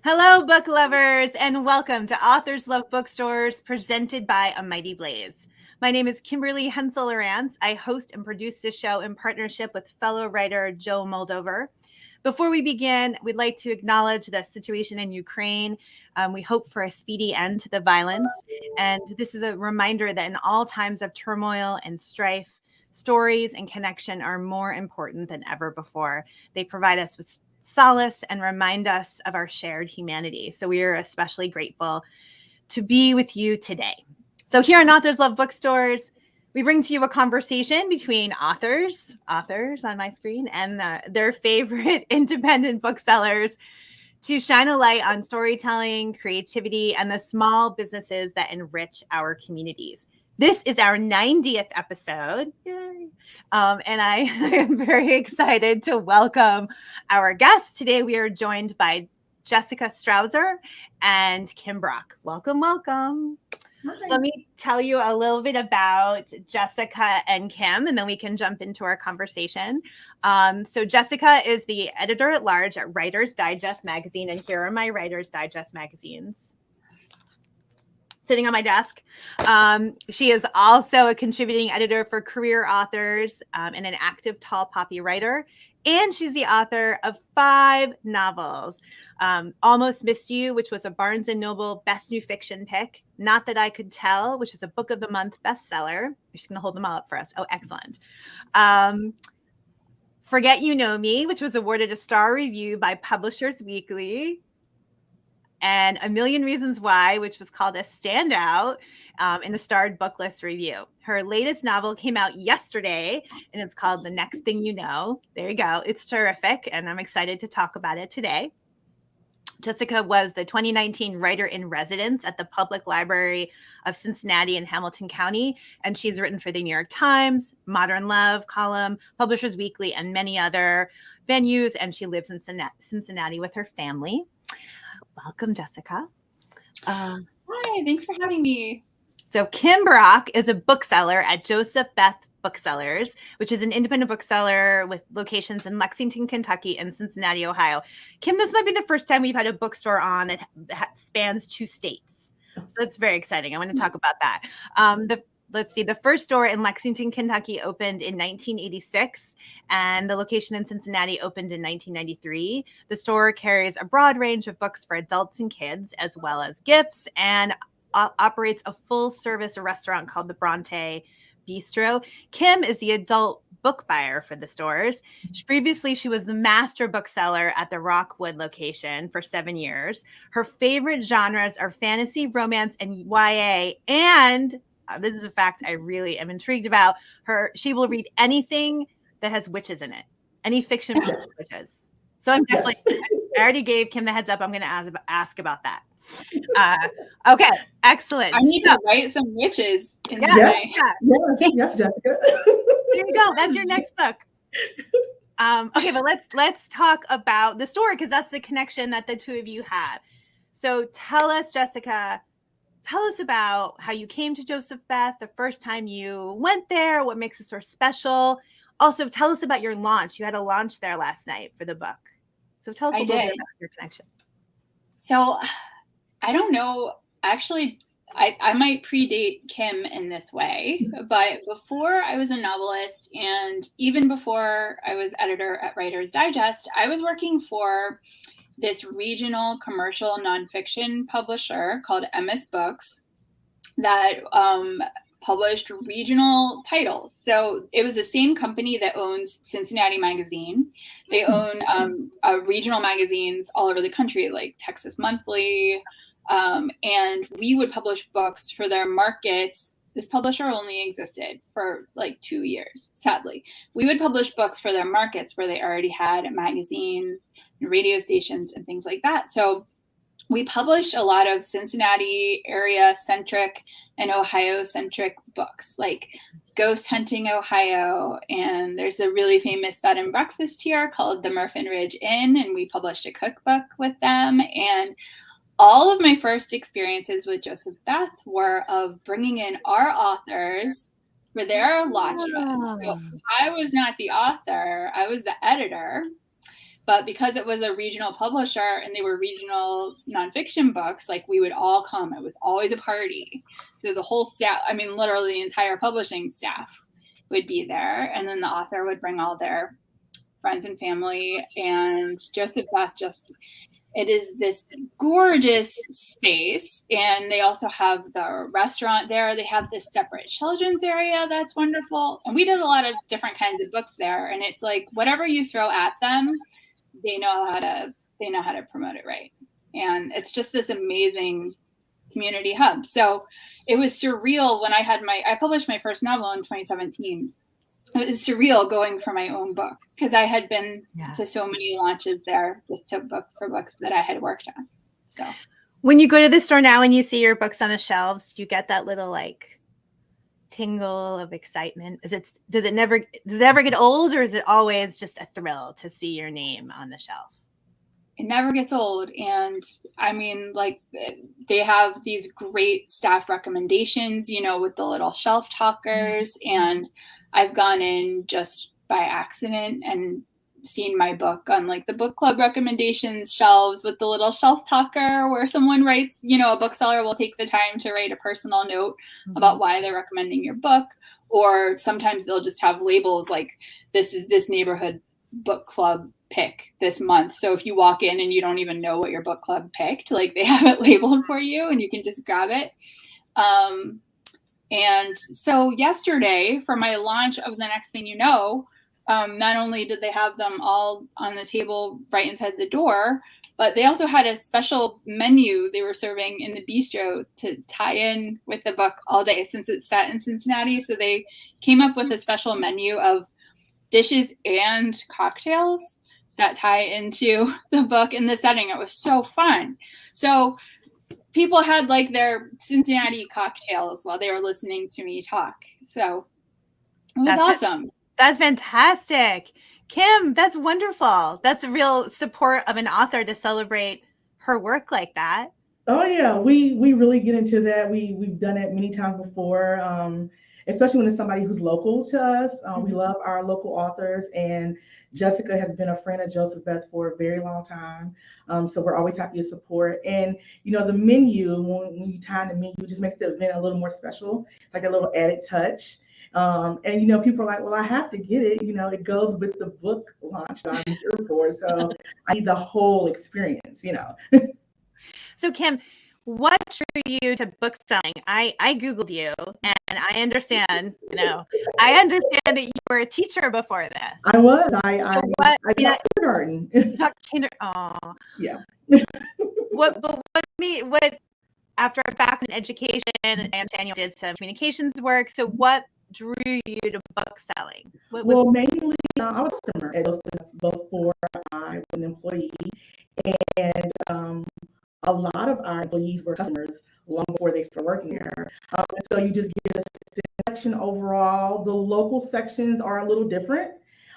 Hello, book lovers, and welcome to Authors Bookstores, presented by A Mighty Blaze. My name is Kimberly Hensle Lowrance. I host and produce this show in partnership with fellow writer Joe Moldover. Before we begin, we'd like to acknowledge the situation in Ukraine. We hope for a speedy end to the violence. And this is a reminder that in all times of turmoil and strife, stories and connection are more important than ever before. They provide us with solace and remind us of our shared humanity. So we are especially grateful to be with you today. So here on Authors Love Bookstores, we bring to you a conversation between authors on my screen, and their favorite independent booksellers to shine a light on storytelling, creativity, and the small businesses that enrich our communities. This is our 90th episode. Yay. And I am very excited to welcome our guests. Today we are joined by Jessica Strawser and Kim Brock. Welcome, welcome. So let me tell you a little bit about Jessica and Kim, and then we can jump into our conversation. So Jessica is the editor-at-large at Writer's Digest magazine, and here are my Writer's Digest magazines sitting on my desk. She is also a contributing editor for Career Authors and an active tall poppy writer. And she's the author of 5 novels. Almost Missed You, which was a Barnes & Noble Best New Fiction pick. Not That I Could Tell, which was a Book of the Month bestseller. She's going to hold them all up for us. Oh, excellent. Forget You Know Me, which was awarded a star review by Publishers Weekly. And A Million Reasons Why, which was called a standout in the Starred Booklist review. Her latest novel came out yesterday, and it's called The Next Thing You Know. There you go. It's terrific, and I'm excited to talk about it today. Jessica was the 2019 Writer in Residence at the Public Library of Cincinnati in Hamilton County, and she's written for the New York Times, Modern Love column, Publishers Weekly, and many other venues, and she lives in Cincinnati with her family. Welcome, Jessica. Hi, thanks for having me. So Kim Brock is a bookseller at Joseph-Beth Booksellers, which is an independent bookseller with locations in Lexington, Kentucky, and Cincinnati, Ohio. Kim, this might be the first time we've had a bookstore on that spans 2 states. So that's very exciting. I want to talk about that. Let's see, the first store in Lexington, Kentucky opened in 1986, and the location in Cincinnati opened in 1993. The store carries a broad range of books for adults and kids, as well as gifts, and operates a full-service restaurant called the Bronte Bistro. Kim is the adult book buyer for the stores. Previously, she was the master bookseller at the Rockwood location for 7 years. Her favorite genres are fantasy, romance, and YA, and this is a fact I really am intrigued about. She will read anything that has witches in it, any fiction with witches. So I'm definitely, I already gave Kim the heads up. I'm going to ask about that. Okay, excellent. I need to write some witches in Yes, Jessica. There you go. That's your next book. Okay, but let's talk about the story, because that's the connection that the two of you have. So tell us, Jessica. Tell us about how you came to Joseph-Beth, the first time you went there, what makes it so special. Also, tell us about your launch. You had a launch there last night for the book. So tell us a little bit about your connection. So I don't know. Actually, I might predate Kim in this way, but before I was a novelist, and even before I was editor at Writer's Digest, I was working for this regional commercial nonfiction publisher called MS Books that published regional titles. So it was the same company that owns Cincinnati Magazine. They own regional magazines all over the country, like Texas Monthly. And we would publish books for their markets. This publisher only existed for like 2 years, sadly. We would publish books for their markets where they already had a magazine, radio stations, and things like that. So we published a lot of Cincinnati area centric and Ohio centric books, like Ghost Hunting Ohio. And there's a really famous bed and breakfast here called the Murfin Ridge Inn, and we published a cookbook with them. And all of my first experiences with Joseph-Beth were of bringing in our authors for their launches. So I was not the author, I was the editor. But because it was a regional publisher and they were regional nonfiction books, like we would all come. It was always a party. So the whole staff, I mean, literally the entire publishing staff would be there. And then the author would bring all their friends and family. And JosephBeth it is this gorgeous space. And they also have the restaurant there. They have this separate children's area that's wonderful. And we did a lot of different kinds of books there. And it's like whatever you throw at them, they know how to promote it right. And it's just this amazing community hub. So it was surreal when I published my first novel in 2017. It was surreal going for my own book because I had been to so many launches there just to book for books that I had worked on. So when you go to the store now and you see your books on the shelves, you get that little like tingle of excitement. Does it ever get old, or is it always just a thrill to see your name on the shelf? It never gets old. And I mean, like they have these great staff recommendations, with the little shelf talkers. And I've gone in just by accident and seen my book on like the book club recommendations shelves with the little shelf talker where someone writes, a bookseller will take the time to write a personal note about why they're recommending your book. Or sometimes they'll just have labels like this is this neighborhood book club pick this month. So if you walk in and you don't even know what your book club picked, like they have it labeled for you and you can just grab it. And so yesterday for my launch of The Next Thing You Know, not only did they have them all on the table right inside the door, but they also had a special menu they were serving in the bistro to tie in with the book all day since it's set in Cincinnati. So they came up with a special menu of dishes and cocktails that tie into the book in the setting. It was so fun. So people had like their Cincinnati cocktails while they were listening to me talk. So it was awesome. That's fantastic. Kim, that's wonderful. That's a real support of an author to celebrate her work like that. Oh yeah, we really get into that. We've done it many times before, especially when it's somebody who's local to us. We love our local authors, and Jessica has been a friend of JosephBeth for a very long time. So we're always happy to support. And the menu, when you tie in the menu, it just makes the event a little more special. It's like a little added touch. And people are like, well, I have to get it. It goes with the book launch that I'm here for. So I need the whole experience, So Kim, what drew you to book selling? I Googled you and I understand, that you were a teacher before this. I was. I taught kindergarten. Yeah. What after a background in education, I understand you did some communications work. So what drew you to book selling? Well, mainly I was a customer at Joseph before I was an employee, and a lot of our employees were customers long before they started working there. So you just get a section overall. The local sections are a little different,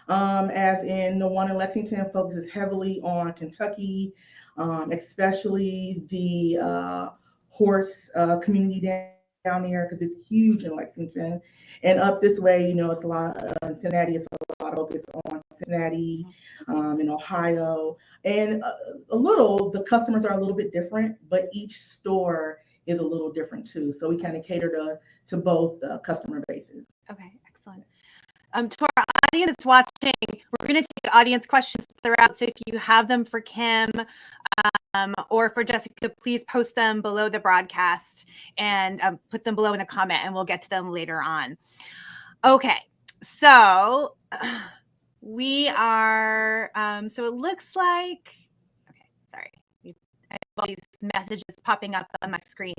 as in the one in Lexington focuses heavily on Kentucky, especially the horse community down there because it's huge in Lexington. And up this way, it's a lot of Cincinnati. It's a lot of focus on Cincinnati, in Ohio, and the customers are a little bit different, but each store is a little different too. So we kind of cater to both customer bases. Okay, excellent. To our audience watching, we're going to take audience questions throughout. So if you have them for Kim or for Jessica, please post them below the broadcast and put them below in a comment, and we'll get to them later on. Okay, so we are, so it looks like, okay, sorry. I have all these messages popping up on my screen.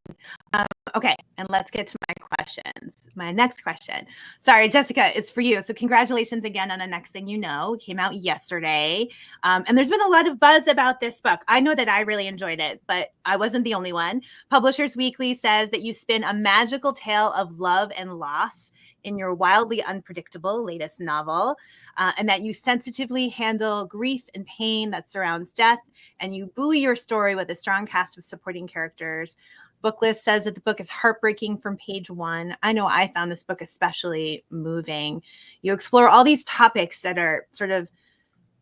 Okay, and let's get to my questions. My next question. Sorry, Jessica, it's for you. So congratulations again on The Next Thing You Know. It came out yesterday. And there's been a lot of buzz about this book. I know that I really enjoyed it, but I wasn't the only one. Publishers Weekly says that you spin a magical tale of love and loss in your wildly unpredictable latest novel, and that you sensitively handle grief and pain that surrounds death, and you buoy your story with a strong cast of supporting characters. Booklist says that the book is heartbreaking from page one. I know I found this book especially moving. You explore all these topics that are sort of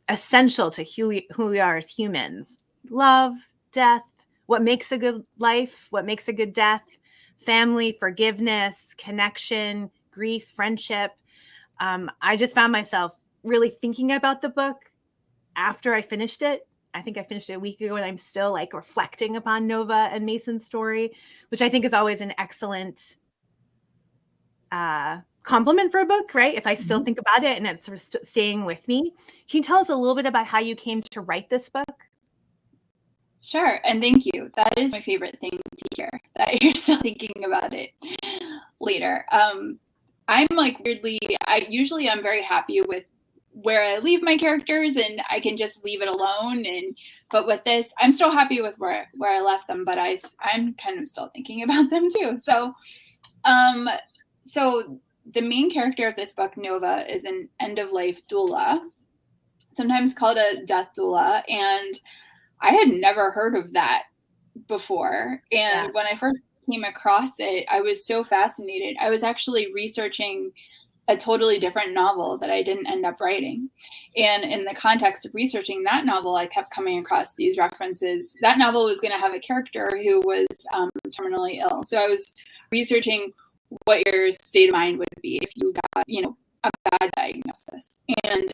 essential to who we are as humans. Love, death, what makes a good life, what makes a good death, family, forgiveness, connection, grief, friendship. I just found myself really thinking about the book after I finished it. I think I finished it a week ago, and I'm still like reflecting upon Nova and Mason's story, which I think is always an excellent compliment for a book, right? If I still think about it and it's sort of staying with me. Can you tell us a little bit about how you came to write this book? Sure, and thank you. That is my favorite thing to hear, that you're still thinking about it later. I'm like weirdly, I'm very happy with where I leave my characters, and I can just leave it alone. But with this, I'm still happy with where I left them, but I'm kind of still thinking about them too. So the main character of this book, Nova, is an end-of-life doula, sometimes called a death doula, and I had never heard of that before. And when I first came across it, I was so fascinated. I was actually researching a totally different novel that I didn't end up writing. And in the context of researching that novel, I kept coming across these references. That novel was going to have a character who was terminally ill. So I was researching what your state of mind would be if you got, a bad diagnosis. And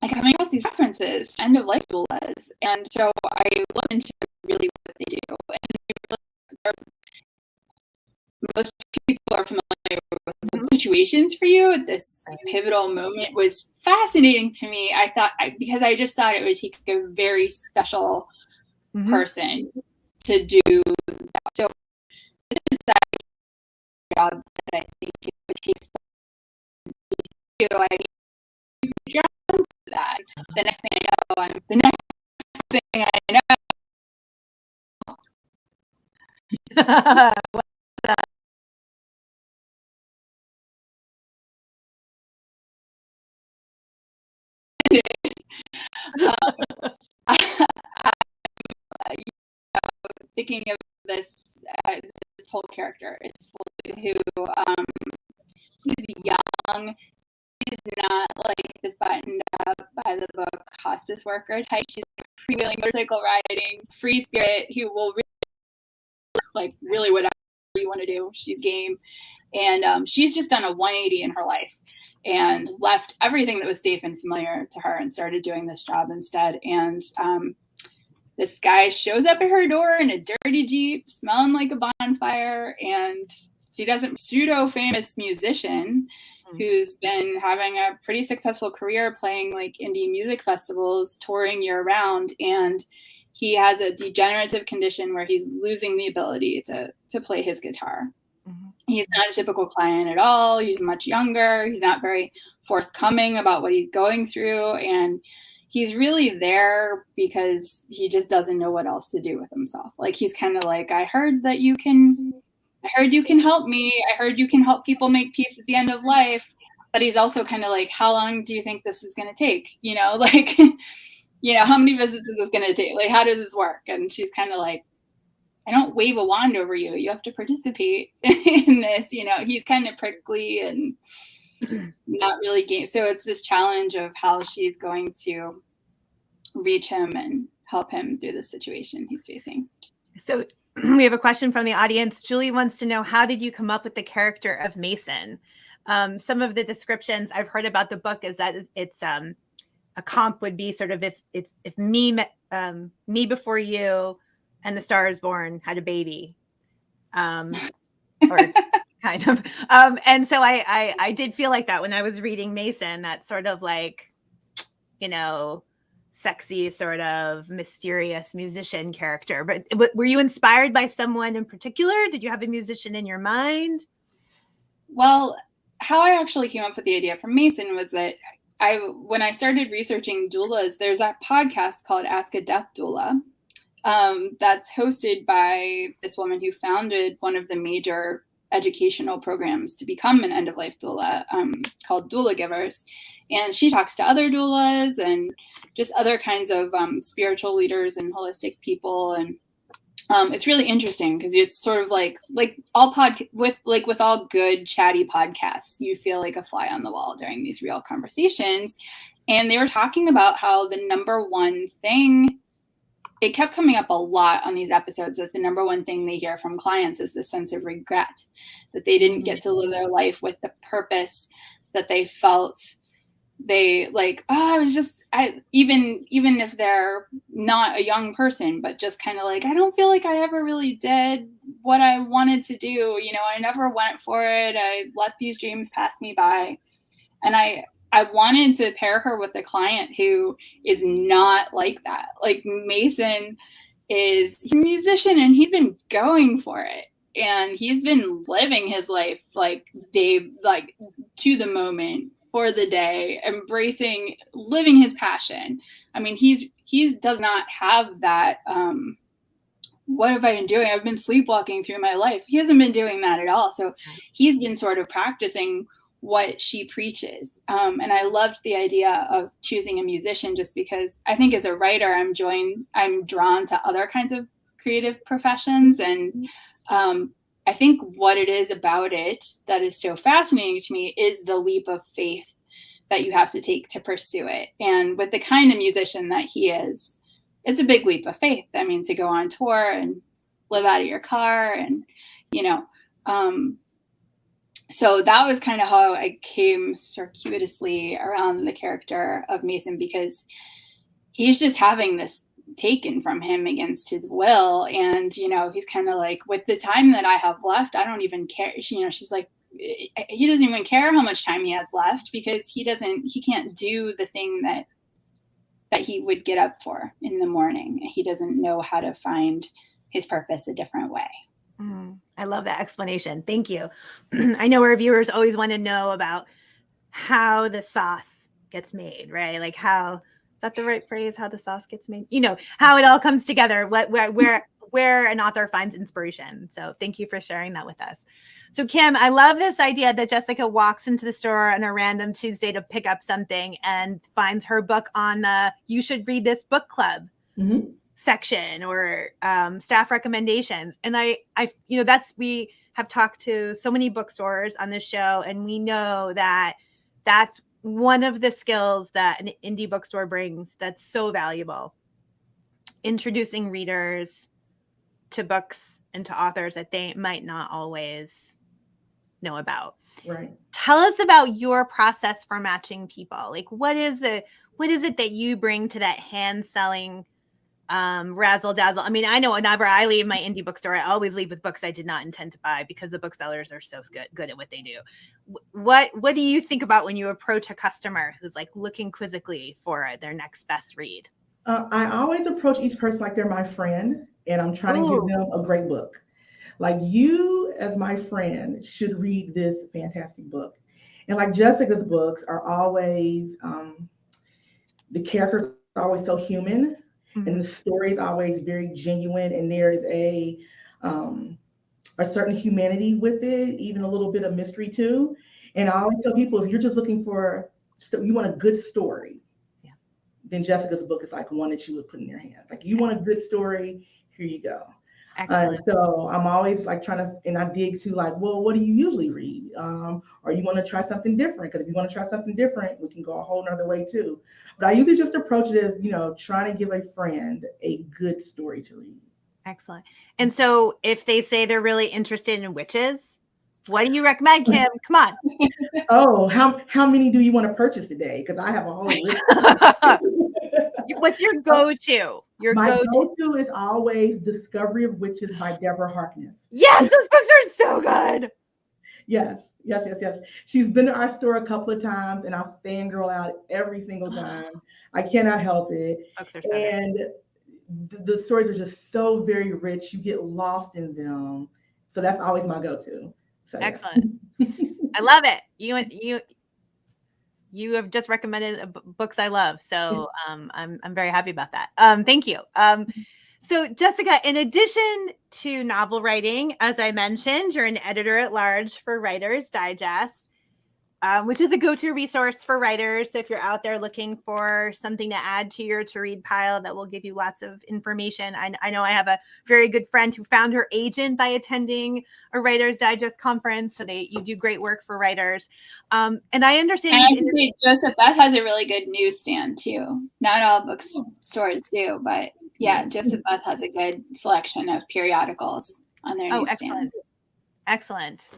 I kept coming across these references, end-of-life doulas. And so I looked into really what they do. And most people are familiar with the situations for you. This pivotal moment was fascinating to me. Because I just thought it would take a very special person to do that. So this is that job that I think it would take to do. I mean, job for that. The next thing I know, the next thing I know. Thinking of this whole character is who he's young. He's not like this buttoned up by the book hospice worker type. She's freewheeling, motorcycle riding, free spirit who will really whatever you want to do. She's game, and she's just done a 180 in her life and left everything that was safe and familiar to her and started doing this job instead. And this guy shows up at her door in a dirty Jeep, smelling like a bonfire, and she does a pseudo-famous musician who's been having a pretty successful career playing like indie music festivals, touring year-round, and he has a degenerative condition where he's losing the ability to play his guitar. He's not a typical client at all. He's much younger. He's not very forthcoming about what he's going through, and he's really there because he just doesn't know what else to do with himself. Like, he's kind of like, I heard you can help me. I heard you can help people make peace at the end of life. But he's also kind of like, how long do you think this is going to take? How many visits is this going to take? Like, how does this work? And she's kind of like, I don't wave a wand over you. You have to participate in this. He's kind of prickly and not really game. So it's this challenge of how she's going to reach him and help him through the situation he's facing. So we have a question from the audience. Julie wants to know, how did you come up with the character of Mason? Some of the descriptions I've heard about the book is that it's a comp would be sort of if me before you and the Star is Born had a baby, or kind of. And so I did feel like that when I was reading Mason, that sort of like, sexy, sort of mysterious musician character. But were you inspired by someone in particular? Did you have a musician in your mind? Well, how I actually came up with the idea for Mason was that when I started researching doulas, there's that podcast called Ask a Death Doula. That's hosted by this woman who founded one of the major educational programs to become an end-of-life doula, called Doula Givers. And she talks to other doulas and just other kinds of spiritual leaders and holistic people. And it's really interesting because it's sort of like all with all good chatty podcasts, you feel like a fly on the wall during these real conversations. And they were talking about how the number one thing, it kept coming up a lot on these episodes, that the number one thing they hear from clients is the sense of regret, that they didn't get to live their life with the purpose that they felt they like, even if they're not a young person, but just kind of like, I don't feel like I ever really did what I wanted to do. You know, I never went for it. I let these dreams pass me by. And I wanted to pair her with a client who is not like that. Like Mason he's a musician and he's been going for it. And he's been living his life like to the moment, for the day, embracing, living his passion. I mean, he does not have that, what have I been doing? I've been sleepwalking through my life. He hasn't been doing that at all. So he's been sort of practicing what she preaches. And I loved the idea of choosing a musician, just because I think as a writer, I'm drawn to other kinds of creative professions. And I think what it is about it that is so fascinating to me is the leap of faith that you have to take to pursue it. And with the kind of musician that he is, it's a big leap of faith. I mean, to go on tour and live out of your car and, you know, so that was kind of how I came circuitously around the character of Mason, because he's just having this taken from him against his will. And, you know, he's kind of like, with the time that I have left, I don't even care. You know, she's like, he doesn't even care how much time he has left, because he can't do the thing that he would get up for in the morning. He doesn't know how to find his purpose a different way. I love that explanation. Thank you. I know our viewers always want to know about how the sauce gets made, right? Like how, is that the right phrase? How the sauce gets made? You know, how it all comes together, where an author finds inspiration. So thank you for sharing that with us. So Kim, I love this idea that Jessica walks into the store on a random Tuesday to pick up something and finds her book on the "You should read this book club" section, or staff recommendations. And I, you know, we have talked to so many bookstores on this show, and we know that that's one of the skills that an indie bookstore brings that's so valuable. Introducing readers to books and to authors that they might not always know about. Right. Tell us about your process for matching people. Like, what is it that you bring to that hand selling razzle dazzle? I mean, I know whenever I leave my indie bookstore, I always leave with books I did not intend to buy, because the booksellers are so good at what they do. What do you think about when you approach a customer who's like looking quizzically for their next best read? I always approach each person like they're my friend, and I'm trying to give them a great book. Like, you as my friend should read this fantastic book. And like Jessica's books are always, the characters are always so human. And the story is always very genuine, and there is a certain humanity with it, even a little bit of mystery too. And I always tell people, if you're just looking for, you want a good story, then Jessica's book is like one that you would put in your hands. Like, you want a good story, here you go. So I'm always like trying to, and I dig to like, well, what do you usually read? Or you want to try something different? Because if you want to try something different, we can go a whole nother way too. But I usually just approach it as, you know, trying to give a friend a good story to read. Excellent. And so if they say they're really interested in witches, what do you recommend, Kim? Come on. Oh, how many do you want to purchase today? Because I have a whole list. What's your go-to? My go-to is always Discovery of Witches by Deborah Harkness. Yes, those books are so good. Yes. She's been to our store a couple of times, and I fangirl out every single time. I cannot help it. Books are so and the stories are just so very rich. You get lost in them. So that's always my go-to. So, excellent. I love it. You have just recommended books I love. So I'm very happy about that. Thank you. So Jessica, in addition to novel writing, as I mentioned, you're an editor at large for Writer's Digest. which is a go-to resource for writers. So if you're out there looking for something to add to your to-read pile that will give you lots of information. I know I have a very good friend who found her agent by attending a Writer's Digest conference. So you do great work for writers. And I understand. And I can say JosephBeth has a really good newsstand too. Not all bookstores do, but yeah, JosephBeth has a good selection of periodicals on their newsstand. Excellent.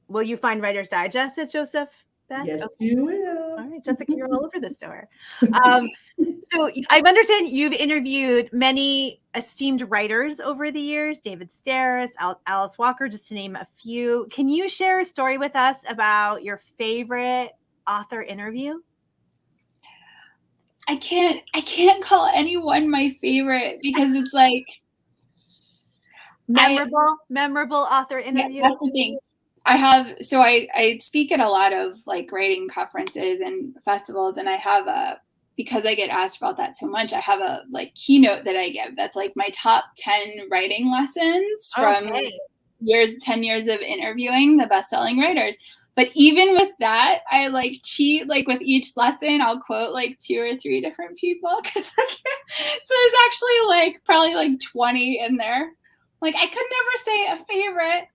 Will you find Writer's Digest at JosephBeth? Yes, you will. All right, Jessica, you're all over the store. So I understand you've interviewed many esteemed writers over the years, David Starris, Alice Walker, just to name a few. Can you share a story with us about your favorite author interview? I can't call anyone my favorite because it's like memorable author interview. Yeah, that's the thing. I speak at a lot of like writing conferences and festivals, and because I get asked about that so much, I have a like keynote that I give that's like my top 10 writing lessons from 10 years of interviewing the best-selling writers. But even with that, I like cheat, like with each lesson, I'll quote like 2 or 3 different people because I can't. So there's actually like probably like 20 in there. Like I could never say a favorite.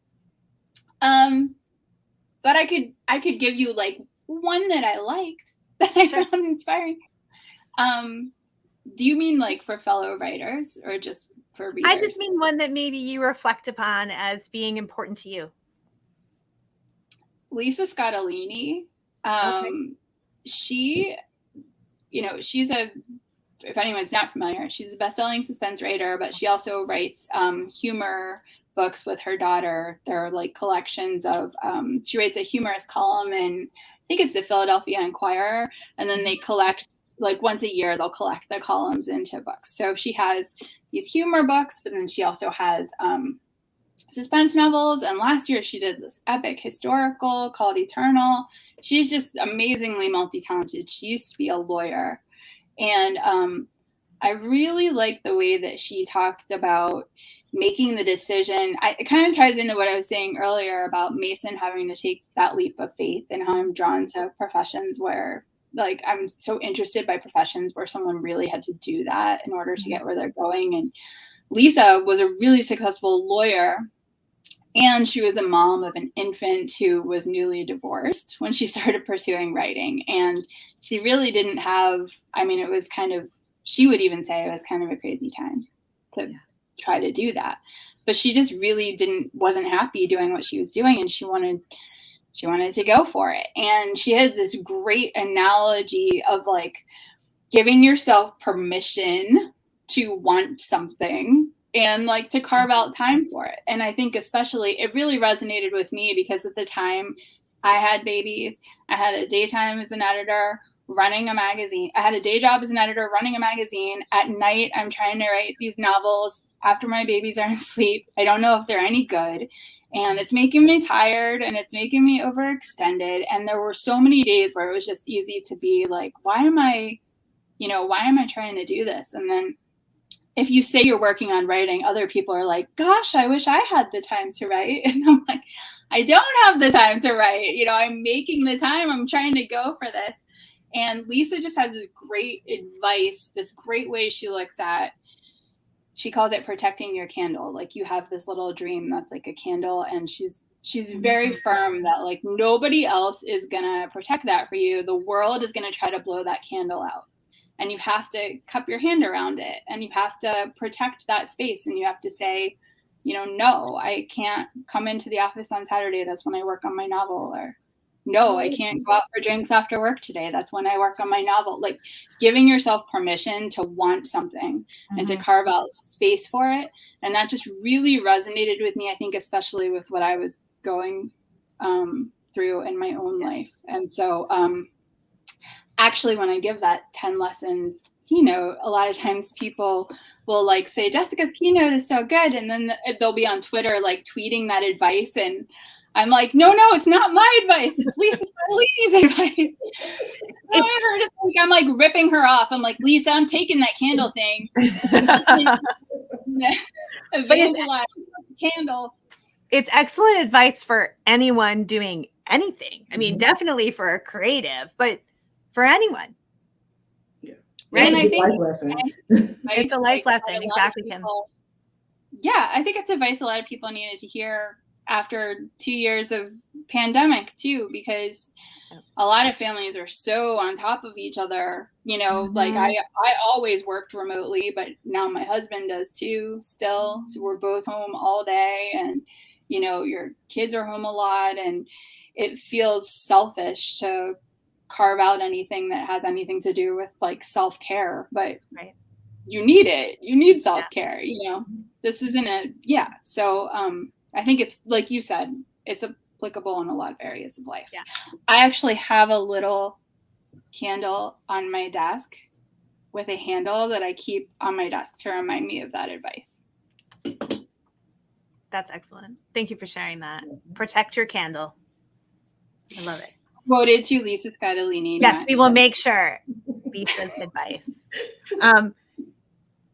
But I could give you like one that I liked that I found inspiring. Do you mean like for fellow writers or just for readers? I just mean one that maybe you reflect upon as being important to you. Lisa Scottoline. She, she's if anyone's not familiar, she's a best-selling suspense writer, but she also writes humor books with her daughter. They're like collections of, she writes a humorous column in, I think it's the Philadelphia Inquirer, and then they collect, like once a year, they'll collect the columns into books. So she has these humor books, but then she also has suspense novels. And last year she did this epic historical called Eternal. She's just amazingly multi-talented. She used to be a lawyer. And I really like the way that she talked about making the decision. It kind of ties into what I was saying earlier about Mason having to take that leap of faith and how I'm drawn to professions where like I'm so interested by professions where someone really had to do that in order to get where they're going. And Lisa was a really successful lawyer, and she was a mom of an infant who was newly divorced when she started pursuing writing. And she really didn't have, it was kind of, she would even say it was kind of a crazy time to try to do that. But she just really wasn't happy doing what she was doing, and she wanted to go for it. And she had this great analogy of like giving yourself permission to want something and like to carve out time for it. And I think especially it really resonated with me because at the time I had babies. I had a daytime as an editor running a magazine. I had a day job as an editor running a magazine. At night, I'm trying to write these novels after my babies are asleep. I don't know if they're any good. And it's making me tired and it's making me overextended. And there were so many days where it was just easy to be like, why am I trying to do this? And then if you say you're working on writing, other people are like, gosh, I wish I had the time to write. And I'm like, I don't have the time to write. I'm making the time. I'm trying to go for this. And Lisa just has this great advice, this great way she looks at, she calls it protecting your candle. Like you have this little dream that's like a candle, and she's very firm that like nobody else is gonna protect that for you. The world is gonna try to blow that candle out. And you have to cup your hand around it, and you have to protect that space, and you have to say, no, I can't come into the office on Saturday. That's when I work on my novel. Or no, I can't go out for drinks after work today. That's when I work on my novel. Like giving yourself permission to want something and to carve out space for it. And that just really resonated with me, I think, especially with what I was going through in my own life. And so actually, when I give that 10 lessons keynote, a lot of times people will like say, Jessica's keynote is so good. And then they'll be on Twitter, like tweeting that advice. And I'm like, no, it's not my advice. It's Lisa Scarlini's advice. I'm like ripping her off. I'm like, Lisa, I'm taking that candle thing. Evangelize candle. It's excellent advice for anyone doing anything. I mean, definitely for a creative, but for anyone. Yeah. Right. And I think life lesson. It's a life lesson. Exactly, Kim. Yeah, I think it's advice a lot of people needed to hear after 2 years of pandemic too, because a lot of families are so on top of each other, you know, like I always worked remotely, but now my husband does too still. So we're both home all day, and, you know, your kids are home a lot, and it feels selfish to carve out anything that has anything to do with like self-care, but you need it. You need self-care, you know, this isn't so I think it's like you said, it's applicable in a lot of areas of life. I actually have a little candle on my desk with a handle that I keep on my desk to remind me of that advice. That's excellent. Thank you for sharing that. Protect your candle. I love it. Quoted to Lisa Scottoline. Yes, we will make sure Lisa's advice.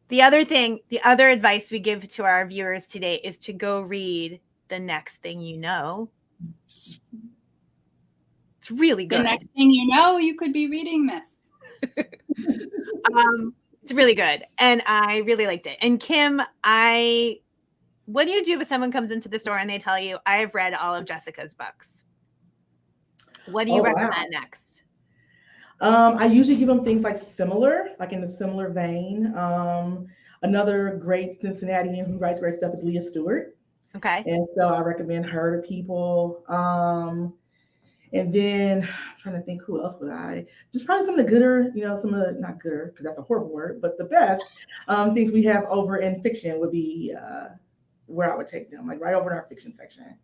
The other advice we give to our viewers today is to go read The Next Thing You Know. It's really good. The next thing you know, you could be reading this. It's really good. And I really liked it. And Kim, what do you do if someone comes into the store and they tell you, I've read all of Jessica's books? What do you recommend next? I usually give them things like in a similar vein. Another great Cincinnatian who writes great stuff is Leah Stewart. Okay. And so I recommend her to people. And then I'm trying to think, who else would I? Just probably some of the gooder, you know, some of the, not gooder, because that's a horrible word, but the best things we have over in fiction would be where I would take them, like right over in our fiction section.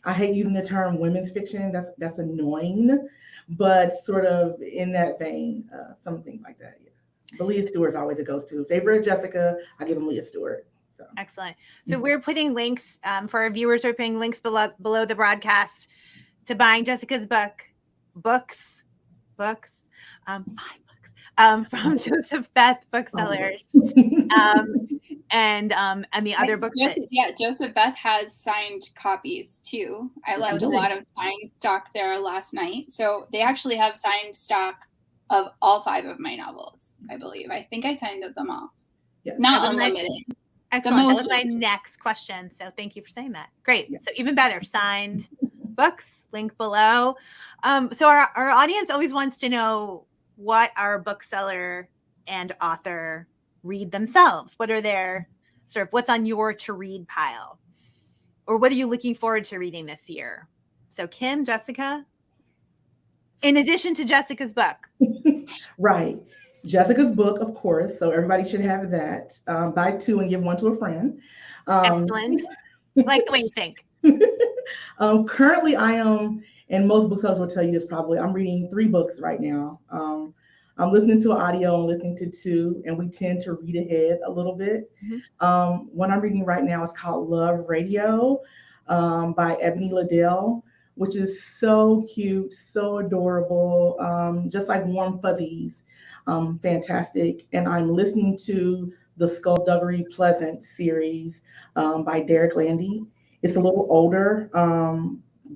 I hate using the term women's fiction. That's annoying, but sort of in that vein, some things like that. Yeah. But Leah Stewart's always a go-to. If they've read Jessica, I give them Leah Stewart. So. Excellent. So we're putting links for our viewers. We're putting links below the broadcast to buying Jessica's books, 5 books from Joseph-Beth Booksellers. And the other books. Joseph-Beth has signed copies too. I left a lot of signed stock there last night. So they actually have signed stock of all 5 of my novels, I believe. I think I signed them all. Yes. Not unlimited. Excellent. That was my next question. So thank you for saying that. Great. Yeah. So even better, signed books, link below. So our audience always wants to know what our bookseller and author read themselves. What are their what's on your to read pile? Or what are you looking forward to reading this year? So Kim, Jessica, in addition to Jessica's book. Right. Jessica's book, of course. So everybody should have that. Buy 2 and give 1 to a friend. Excellent. Like the way you think. Currently I am, and most booksellers will tell you this probably, I'm reading 3 books right now. I'm listening to audio and listening to 2, and we tend to read ahead a little bit. One I'm reading right now is called Love Radio by Ebony Liddell, which is so cute, so adorable, just like warm fuzzies, fantastic. And I'm listening to the Skullduggery Pleasant series by Derek Landy. It's a little older,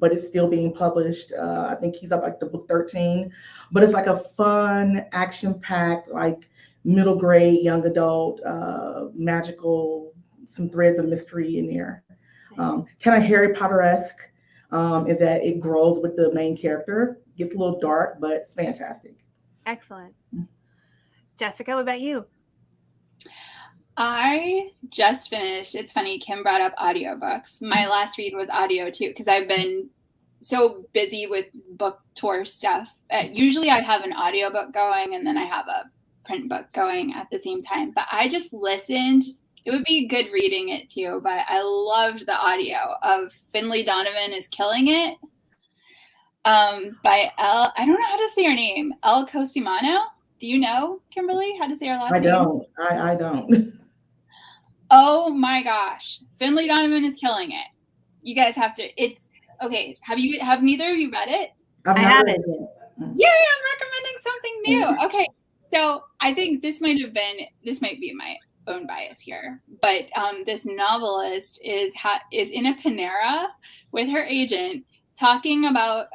but it's still being published. I think he's up like to book 13, but it's like a fun, action-packed, like middle grade, young adult, magical, some threads of mystery in there. Kind of Harry Potter-esque is that it grows with the main character. Gets a little dark, but it's fantastic. Excellent. Jessica, what about you? I just finished, it's funny, Kim brought up audiobooks. My last read was audio too, because I've been so busy with book tour stuff. Usually I have an audiobook going and then I have a print book going at the same time. But I just listened. It would be good reading it too, but I loved the audio of Finley Donovan is Killing It by I don't know how to say her name, El Cosimano. Do you know, Kimberly, how to say her last name? I don't. Oh my gosh. Finley Donovan is killing it. You guys have to, it's okay. Have neither of you read it? I haven't. Yeah, I'm recommending something new. Okay. So I think this might be my own bias here, but this novelist is in a Panera with her agent talking about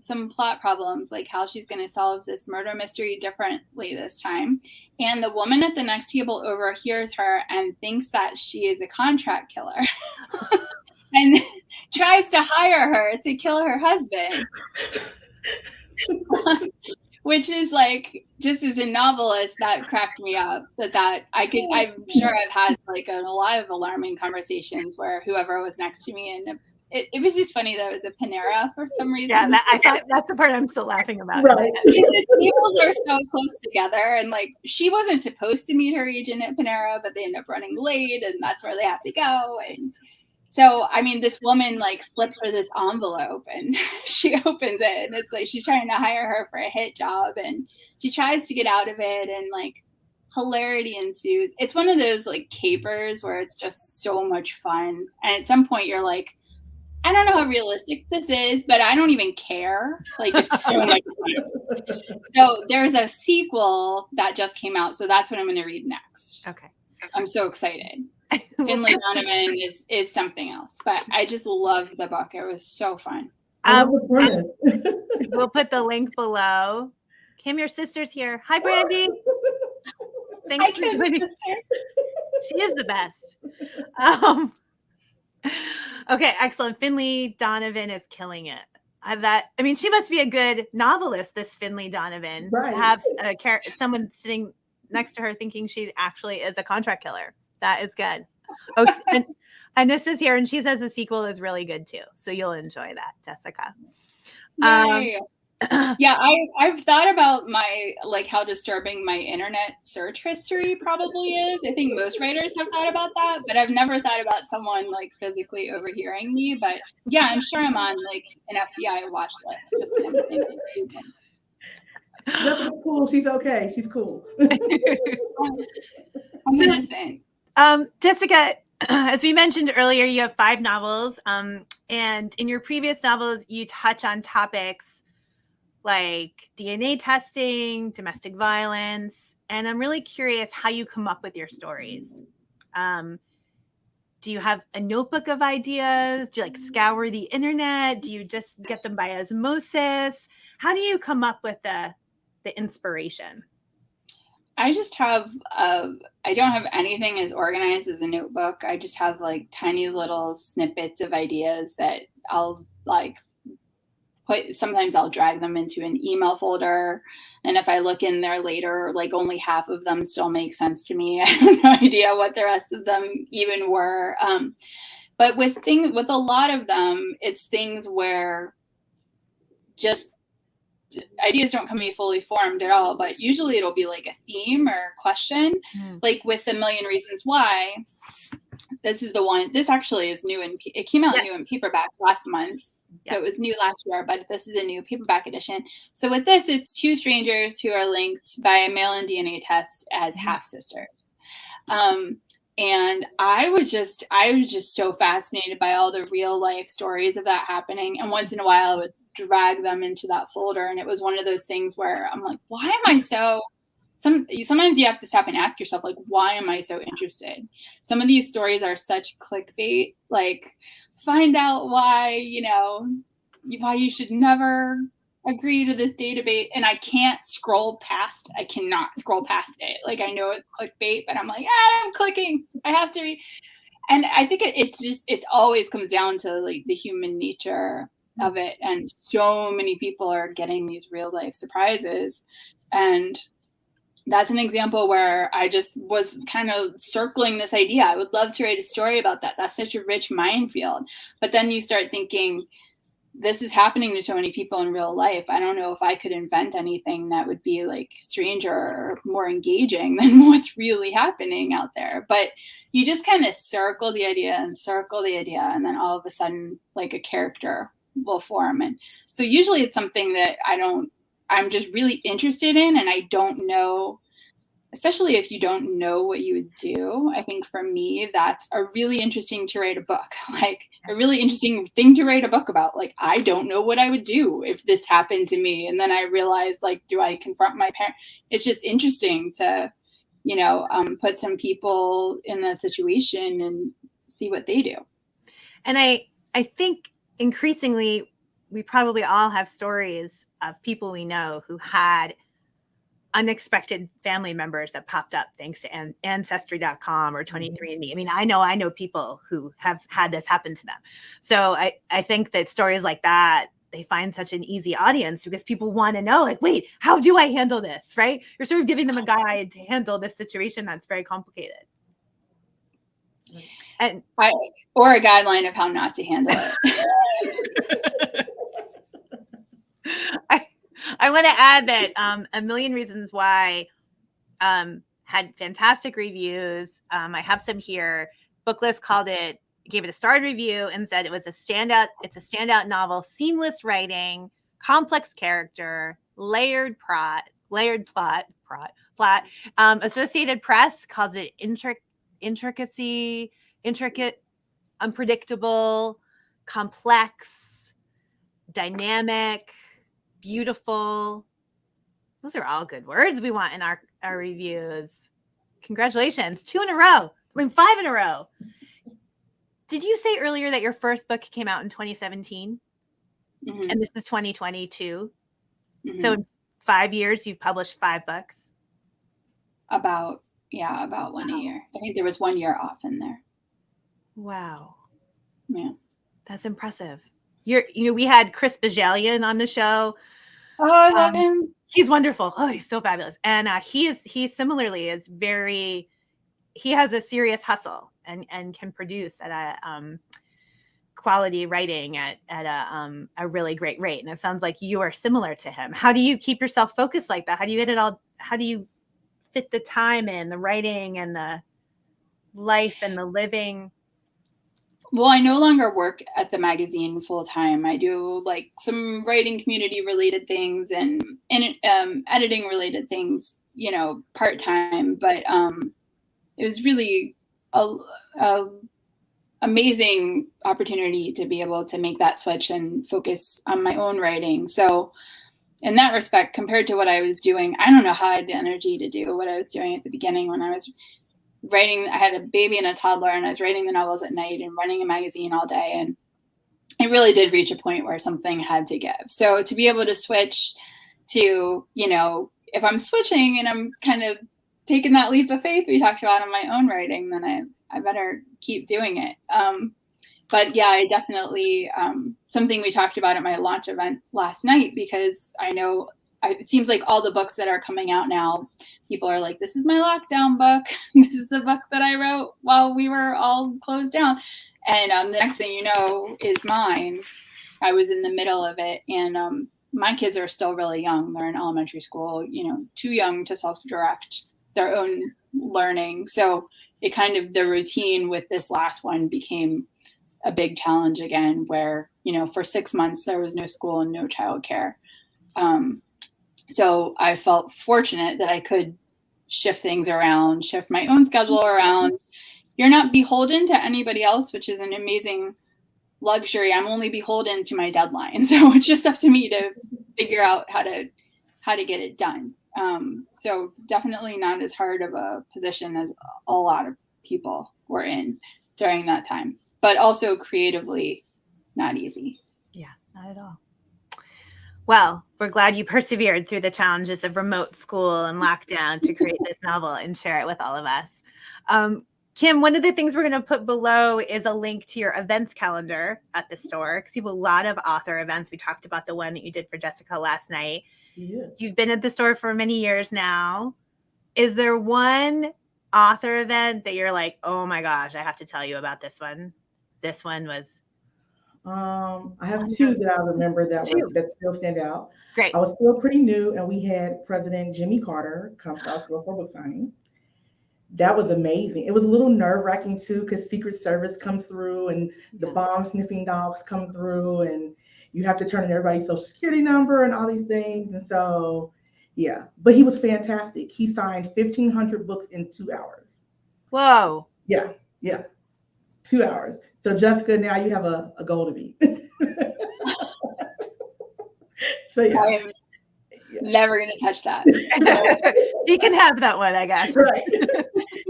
some plot problems, like how she's going to solve this murder mystery differently this time. And the woman at the next table overhears her and thinks that she is a contract killer and tries to hire her to kill her husband. Which is like, just as a novelist, that cracked me up. I'm sure I've had like a lot of alarming conversations where whoever was next to me, and it was just funny that it was a Panera for some reason. Yeah, I thought that's the part I'm still laughing about. Right. The tables are so close together, and like she wasn't supposed to meet her agent at Panera, but they end up running late, and that's where they have to go. And so, I mean, this woman like slips her this envelope and she opens it and it's like she's trying to hire her for a hit job and she tries to get out of it and like hilarity ensues. It's one of those like capers where it's just so much fun. And at some point you're like, I don't know how realistic this is, but I don't even care. Like it's so much fun. So there's a sequel that just came out. So that's what I'm going to read next. Okay. I'm so excited. Finley Donovan is something else, but I just loved the book. It was so fun. We'll put the link below. Kim, your sister's here. Hi, Brandy. Thanks for joining. She is the best. Okay, excellent. Finley Donovan is killing it. She must be a good novelist, this Finley Donovan, right. To have someone sitting next to her thinking she actually is a contract killer. That is good. Oh, and this is here, and she says the sequel is really good too. So you'll enjoy that, Jessica. Yeah, I've thought about how disturbing my internet search history probably is. I think most writers have thought about that, but I've never thought about someone like physically overhearing me. But yeah, I'm sure I'm on like an FBI watch list. That's cool. She's okay. She's cool. I'm innocent. Jessica, as we mentioned earlier, you have 5 novels. And in your previous novels, you touch on topics like DNA testing, domestic violence. And I'm really curious how you come up with your stories. Do you have a notebook of ideas? Do you like scour the internet? Do you just get them by osmosis? How do you come up with the inspiration? I just have, I don't have anything as organized as a notebook. I just have like tiny little snippets of ideas that I'll like sometimes I'll drag them into an email folder. And if I look in there later, like only half of them still make sense to me. I have no idea what the rest of them even were. But with a lot of them, it's things where just ideas don't come to me fully formed at all, but usually it'll be like a theme or a question. Like with A Million Reasons Why, this is the one. This actually is new, and it came out new in paperback last month. So it was new last year, but this is a new paperback edition. So with this, it's 2 strangers who are linked by a mail-in DNA test as half-sisters. And I was just so fascinated by all the real life stories of that happening. And once in a while I would drag them into that folder. And it was one of those things where I'm like, why am I so, sometimes you have to stop and ask yourself, like, why am I so interested? Some of these stories are such clickbait, like find out why, why you should never agree to this database. And I cannot scroll past it. Like, I know it's clickbait, but I'm like, I'm clicking. I have to read. And I think it always comes down to like the human nature of it. And so many people are getting these real life surprises. And that's an example where I just was kind of circling this idea. I would love to write a story about that. That's such a rich minefield. But then you start thinking, this is happening to so many people in real life. I don't know if I could invent anything that would be like stranger or more engaging than what's really happening out there. But you just kind of circle the idea, and then all of a sudden, like a character will form. And so usually it's something that I'm just really interested in, and I don't know, especially if you don't know what you would do. I think for me, that's a really interesting to write a book, like a really interesting thing to write a book about. Like, I don't know what I would do if this happened to me. And then I realized, like, do I confront my parents? It's just interesting to, put some people in a situation and see what they do. And I think increasingly we probably all have stories of people we know who had unexpected family members that popped up thanks to Ancestry.com or 23andMe. I mean, I know people who have had this happen to them. So I think that stories like that, they find such an easy audience because people want to know, like, wait, how do I handle this, right? You're sort of giving them a guide to handle this situation that's very complicated. Or a guideline of how not to handle it. I want to add that A Million Reasons Why had fantastic reviews. I have some here. Booklist gave it a starred review and said it was it's a standout novel, seamless writing, complex character, layered plot. Associated Press calls it intricate, unpredictable, complex, dynamic, beautiful. Those are all good words we want in our reviews. Congratulations. 2 in a row. I mean, 5 in a row. Did you say earlier that your first book came out in 2017? Mm-hmm. And this is 2022? Mm-hmm. So in 5 years, you've published 5 books? About one a year. I think there was 1 year off in there. Wow. Yeah. That's impressive. We had Chris Bajalian on the show. Oh, I love him. He's wonderful. Oh, he's so fabulous. And he similarly is he has a serious hustle and can produce at a quality writing at a really great rate. And it sounds like you are similar to him. How do you keep yourself focused like that? How do you get it all? How do you fit the time in, the writing and the life and the living? Well, I no longer work at the magazine full time. I do like some writing community related things and editing related things, part time. But it was really a amazing opportunity to be able to make that switch and focus on my own writing. So in that respect, compared to what I was doing, I don't know how I had the energy to do what I was doing at the beginning when I was writing. I had a baby and a toddler, and I was writing the novels at night and running a magazine all day. And it really did reach a point where something had to give. So to be able to switch to, if I'm switching and I'm kind of taking that leap of faith we talked about in my own writing, then I better keep doing it. But yeah, I definitely, something we talked about at my launch event last night, because I know it seems like all the books that are coming out now, people are like, this is my lockdown book. This is the book that I wrote while we were all closed down. And the next thing you know is mine. I was in the middle of it. And my kids are still really young. They're in elementary school, too young to self-direct their own learning. So it kind of, the routine with this last one became a big challenge again, where, for 6 months there was no school and no childcare. So I felt fortunate that I could shift things around, shift my own schedule around. You're not beholden to anybody else, which is an amazing luxury. I'm only beholden to my deadline. So it's just up to me to figure out how to get it done. So definitely not as hard of a position as a lot of people were in during that time, but also creatively not easy. Yeah, not at all. Well, we're glad you persevered through the challenges of remote school and lockdown to create this novel and share it with all of us. Kim, one of the things we're going to put below is a link to your events calendar at the store, because you have a lot of author events. We talked about the one that you did for Jessica last night. Yeah. You've been at the store for many years now. Is there one author event that you're like, oh my gosh, I have to tell you about this one? This one was... I have 2 that I remember that still stand out. Great. I was still pretty new, and we had President Jimmy Carter come to our store for a book signing. That was amazing. It was a little nerve-wracking too, because Secret Service comes through and the bomb sniffing dogs come through, and you have to turn in everybody's social security number and all these things. And so, yeah, but he was fantastic. He signed 1,500 books in 2 hours. Whoa. Yeah. 2 hours. So Jessica, now you have a goal to beat. So yeah. I am never going to touch that. You can have that one, I guess. Right.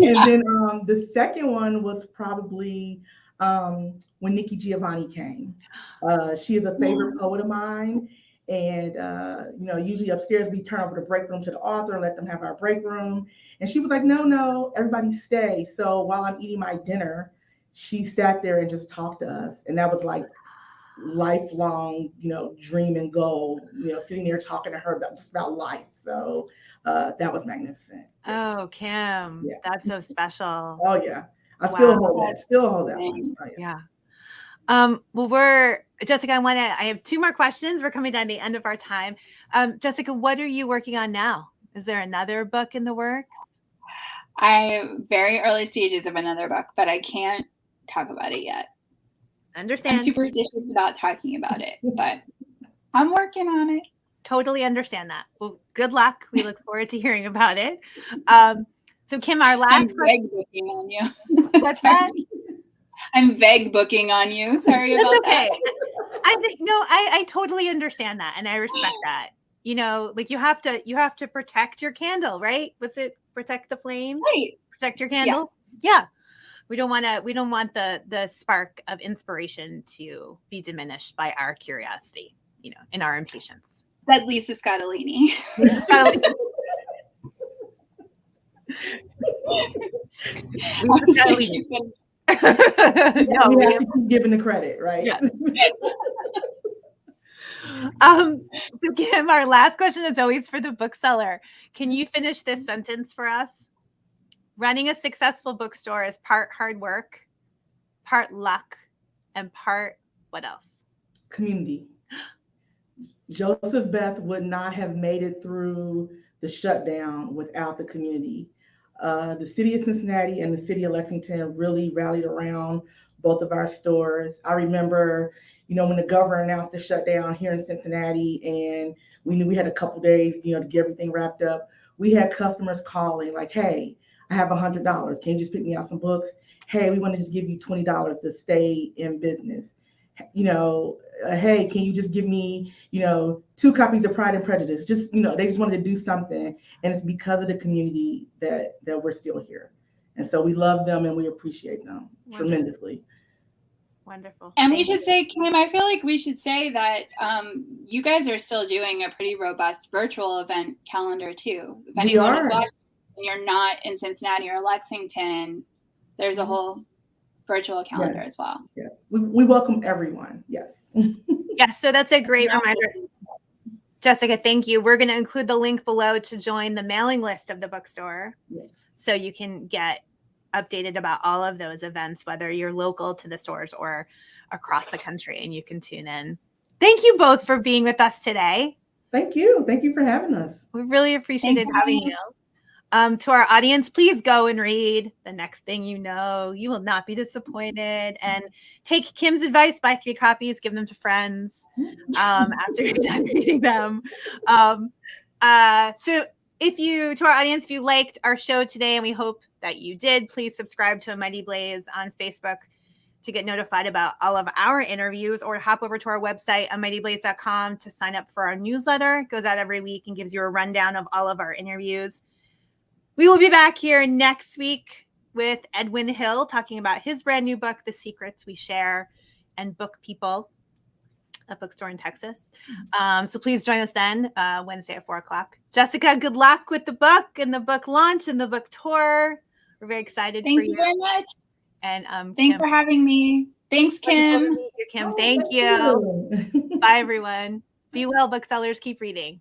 And then the second one was probably when Nikki Giovanni came. She is a favorite poet of mine. And, usually upstairs we turn over the break room to the author and let them have our break room. And she was like, no, everybody stay. So while I'm eating my dinner, she sat there and just talked to us. And that was like lifelong, dream and goal, sitting there talking to her about life. So that was magnificent. Oh, Kim, Yeah. that's so special. Oh, yeah. I still hold that one. Oh, yeah. Well, Jessica, I have two more questions. We're coming down to the end of our time. Jessica, what are you working on now? Is there another book in the works? Very early stages of another book, but I can't talk about it yet. Understand. I'm superstitious about talking about it, but I'm working on it. Totally understand that. Well, good luck. We look forward to hearing about it. So Kim, our last I'm vague booking on you. What's that? I'm vague booking on you. Sorry about okay. that. I totally understand that, and I respect that. Like you have to protect your candle, right? What's it? Protect the flame. Right. Protect your candle. Yeah. We don't want the spark of inspiration to be diminished by our curiosity, in our impatience. Said Lisa Scottoline. No, we have to keep giving the credit, right? Yeah. So Kim, our last question is always for the bookseller. Can you finish this sentence for us? Running a successful bookstore is part hard work, part luck, and part what else? Community. Joseph-Beth would not have made it through the shutdown without the community. The city of Cincinnati and the city of Lexington really rallied around both of our stores. I remember, when the governor announced the shutdown here in Cincinnati, and we knew we had a couple days, to get everything wrapped up. We had customers calling like, hey, I have $100. Can you just pick me out some books? Hey, we want to just give you $20 to stay in business. Hey, can you just give me, 2 copies of Pride and Prejudice? Just, they just wanted to do something. And it's because of the community that we're still here. And so we love them and we appreciate them tremendously. Wonderful. And we should say, Kim, I feel like we should say that you guys are still doing a pretty robust virtual event calendar too. If anyone is watching and you're not in Cincinnati or Lexington, there's a whole virtual calendar as well. Yes. We welcome everyone. Yes. Yes. So that's a great reminder. Jessica, thank you. We're going to include the link below to join the mailing list of the bookstore. Yes. So you can get updated about all of those events, whether you're local to the stores or across the country, and you can tune in. Thank you both for being with us today. Thank you. Thank you for having us. We really appreciated having you. To our audience, please go and read The Next Thing You Know. You will not be disappointed. And take Kim's advice, buy 3 copies, give them to friends after you're done reading them. To our audience, if you liked our show today, and we hope that you did, please subscribe to A Mighty Blaze on Facebook to get notified about all of our interviews, or hop over to our website, amightyblaze.com, to sign up for our newsletter. It goes out every week and gives you a rundown of all of our interviews. We will be back here next week with Edwin Hill talking about his brand new book, The Secrets We Share, and Book People, a bookstore in Texas. So please join us then, Wednesday at 4:00. Jessica, good luck with the book and the book launch and the book tour. We're very excited for you. Thank you very much. And thanks for having me. Thanks, Kim. Kim. Thank you. Bye, everyone. Be well, booksellers. Keep reading.